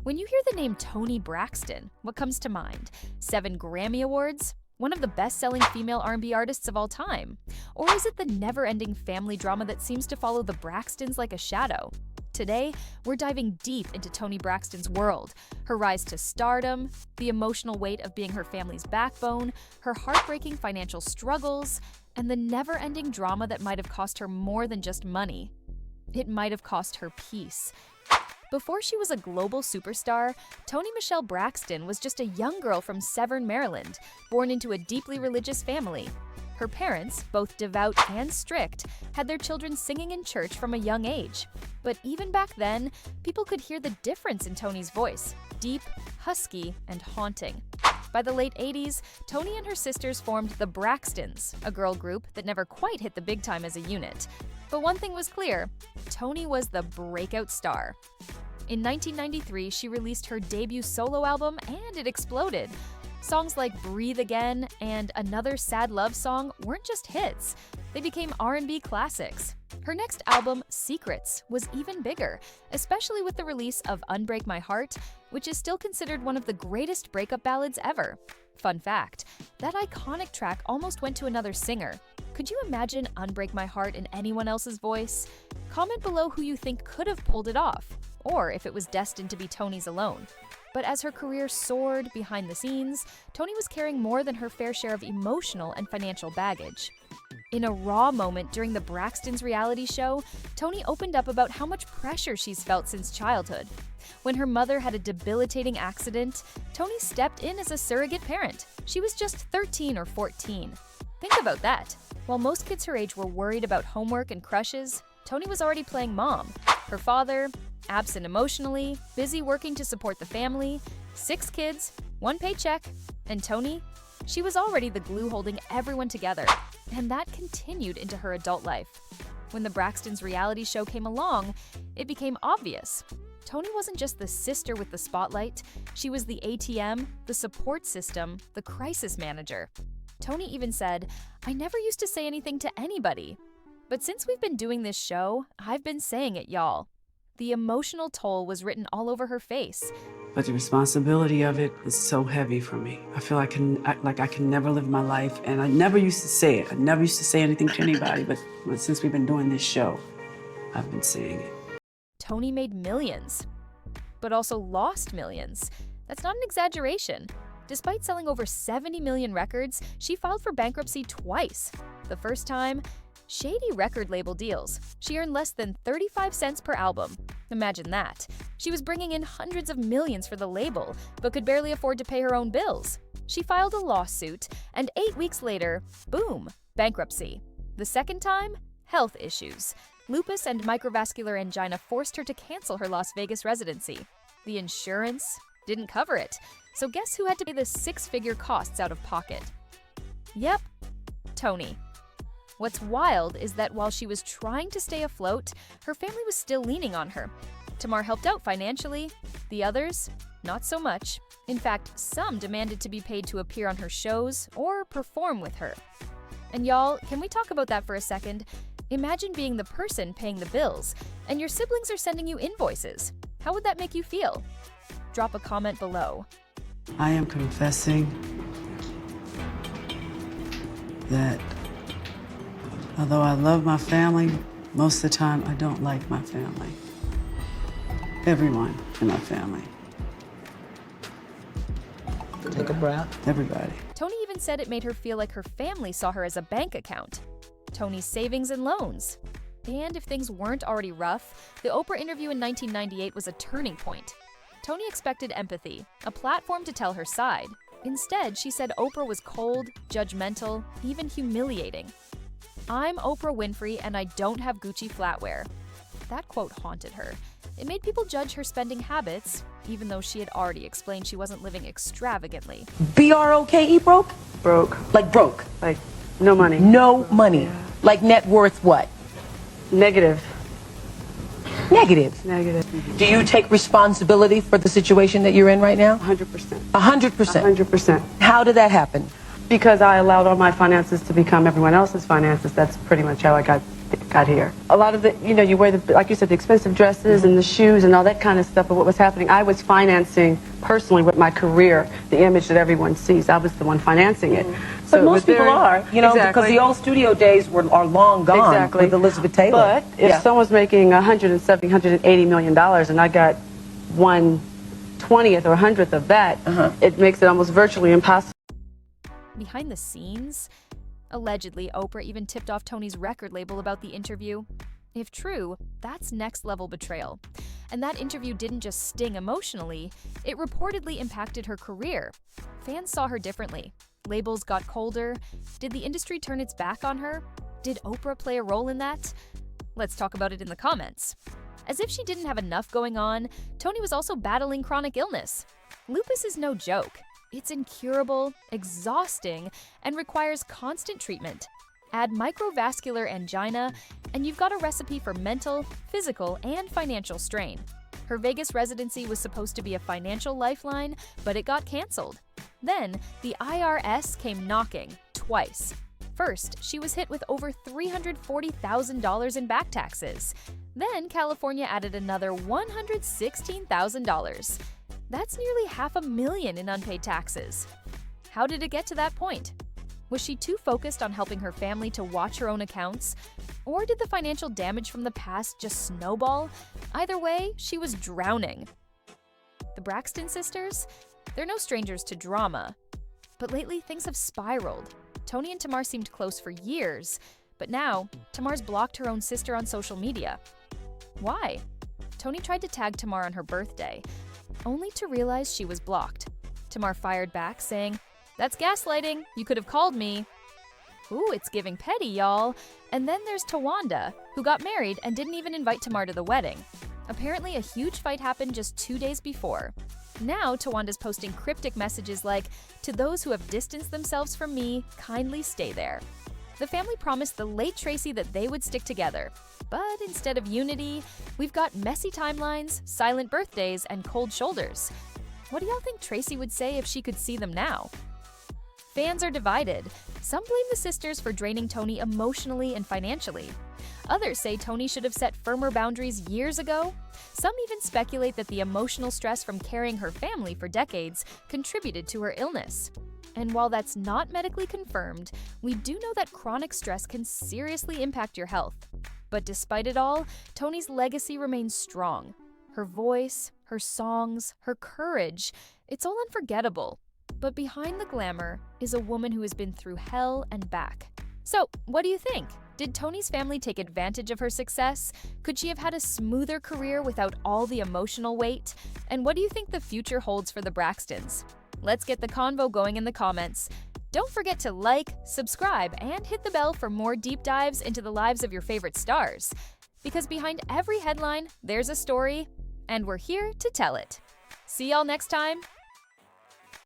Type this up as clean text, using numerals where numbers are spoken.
When you hear the name Toni Braxton, what comes to mind? 7 Grammy Awards? One of the best-selling female R&B artists of all time? Or is it the never-ending family drama that seems to follow the Braxtons like a shadow? Today, we're diving deep into Toni Braxton's world, her rise to stardom, the emotional weight of being her family's backbone, her heartbreaking financial struggles, and the never-ending drama that might have cost her more than just money. It might have cost her peace. Before she was a global superstar, Toni Michelle Braxton was just a young girl from Severn, Maryland, born into a deeply religious family. Her parents, both devout and strict, had their children singing in church from a young age. But even back then, people could hear the difference in Toni's voice: deep, husky, and haunting. By the late 80s, Toni and her sisters formed the Braxtons, a girl group that never quite hit the big time as a unit. But one thing was clear: Toni was the breakout star. In 1993, she released her debut solo album, and it exploded. Songs like Breathe Again and Another Sad Love Song weren't just hits, they became R&B classics. Her next album, Secrets, was even bigger, especially with the release of Unbreak My Heart, which is still considered one of the greatest breakup ballads ever. Fun fact, that iconic track almost went to another singer. Could you imagine Unbreak My Heart in anyone else's voice? Comment below who you think could have pulled it off, or if it was destined to be Toni's alone. But as her career soared behind the scenes, Toni was carrying more than her fair share of emotional and financial baggage. In a raw moment during the Braxtons reality show, Toni opened up about how much pressure she's felt since childhood. When her mother had a debilitating accident, Toni stepped in as a surrogate parent. She was just 13 or 14. Think about that. While most kids her age were worried about homework and crushes, Toni was already playing mom. Her father, absent emotionally, busy working to support the family, 6 kids, 1 paycheck, and Toni, she was already the glue holding everyone together, and that continued into her adult life. When the Braxtons reality show came along, it became obvious. Toni wasn't just the sister with the spotlight, she was the ATM, the support system, the crisis manager. Toni even said, "I never used to say anything to anybody. But since we've been doing this show, I've been saying it, y'all." The emotional toll was written all over her face. But the responsibility of it is so heavy for me. I feel I can never live my life, and I never used to say it. I never used to say anything to anybody, but since we've been doing this show, I've been saying it. Toni made millions, but also lost millions. That's not an exaggeration. Despite selling over 70 million records, she filed for bankruptcy twice. The first time, shady record label deals. She earned less than 35 cents per album. Imagine that. She was bringing in hundreds of millions for the label, but could barely afford to pay her own bills. She filed a lawsuit, and 8 weeks later, boom, bankruptcy. The second time, health issues. Lupus and microvascular angina forced her to cancel her Las Vegas residency. The insurance didn't cover it, so guess who had to pay the 6-figure costs out of pocket? Yep, Toni. What's wild is that while she was trying to stay afloat, her family was still leaning on her. Tamar helped out financially, the others, not so much. In fact, some demanded to be paid to appear on her shows or perform with her. And y'all, can we talk about that for a second? Imagine being the person paying the bills, and your siblings are sending you invoices. How would that make you feel? Drop a comment below. I am confessing that although I love my family, most of the time I don't like my family. Everyone in my family. Take a breath. Everybody. Toni even said it made her feel like her family saw her as a bank account. Toni's savings and loans. And if things weren't already rough, the Oprah interview in 1998 was a turning point. Toni expected empathy, a platform to tell her side. Instead, she said Oprah was cold, judgmental, even humiliating. "I'm Oprah Winfrey and I don't have Gucci flatware." That quote haunted her. It made people judge her spending habits, even though she had already explained she wasn't living extravagantly. B-R-O-K-E, broke? Broke. Like broke. Like, no money. No money. Yeah. Like net worth what? Negative. Negative. Negative. Do you take responsibility for the situation that you're in right now? 100%. 100%. 100%. How did that happen? Because I allowed all my finances to become everyone else's finances. That's pretty much how I got got here. A lot of the, you wear the, like you said, the expensive dresses and the shoes and all that kind of stuff. But what was happening, I was financing personally with my career the image that everyone sees. I was the one financing it. But most people are, because the old studio days are long gone with Elizabeth Taylor. But if someone's making $170, $180 million and I got 1/20th or 100th of that, it makes it almost virtually impossible. Behind the scenes, allegedly, Oprah even tipped off Toni's record label about the interview. If true, that's next-level betrayal. And that interview didn't just sting emotionally, it reportedly impacted her career. Fans saw her differently. Labels got colder. Did the industry turn its back on her? Did Oprah play a role in that? Let's talk about it in the comments. As if she didn't have enough going on, Toni was also battling chronic illness. Lupus is no joke. It's incurable, exhausting, and requires constant treatment. Add microvascular angina, and you've got a recipe for mental, physical, and financial strain. Her Vegas residency was supposed to be a financial lifeline, but it got canceled. Then, the IRS came knocking, twice. First, she was hit with over $340,000 in back taxes. Then, California added another $116,000. That's nearly $500,000 in unpaid taxes. How did it get to that point? Was she too focused on helping her family to watch her own accounts? Or did the financial damage from the past just snowball? Either way, she was drowning. The Braxton sisters? They're no strangers to drama. But lately, things have spiraled. Toni and Tamar seemed close for years, but now, Tamar's blocked her own sister on social media. Why? Toni tried to tag Tamar on her birthday, only to realize she was blocked. Tamar fired back, saying, "That's gaslighting. You could have called me." Ooh, it's giving petty, y'all. And then there's Tawanda, who got married and didn't even invite Tamar to the wedding. Apparently, a huge fight happened just 2 days before. Now, Tawanda's posting cryptic messages like, "To those who have distanced themselves from me, kindly stay there." The family promised the late Tracy that they would stick together. But instead of unity, we've got messy timelines, silent birthdays, and cold shoulders. What do y'all think Tracy would say if she could see them now? Fans are divided. Some blame the sisters for draining Toni emotionally and financially. Others say Toni should have set firmer boundaries years ago. Some even speculate that the emotional stress from carrying her family for decades contributed to her illness. And while that's not medically confirmed, we do know that chronic stress can seriously impact your health. But despite it all, Toni's legacy remains strong. Her voice, her songs, her courage, it's all unforgettable. But behind the glamour is a woman who has been through hell and back. So, what do you think? Did Toni's family take advantage of her success? Could she have had a smoother career without all the emotional weight? And what do you think the future holds for the Braxtons? Let's get the convo going in the comments. Don't forget to like, subscribe, and hit the bell for more deep dives into the lives of your favorite stars. Because behind every headline, there's a story, and we're here to tell it. See y'all next time.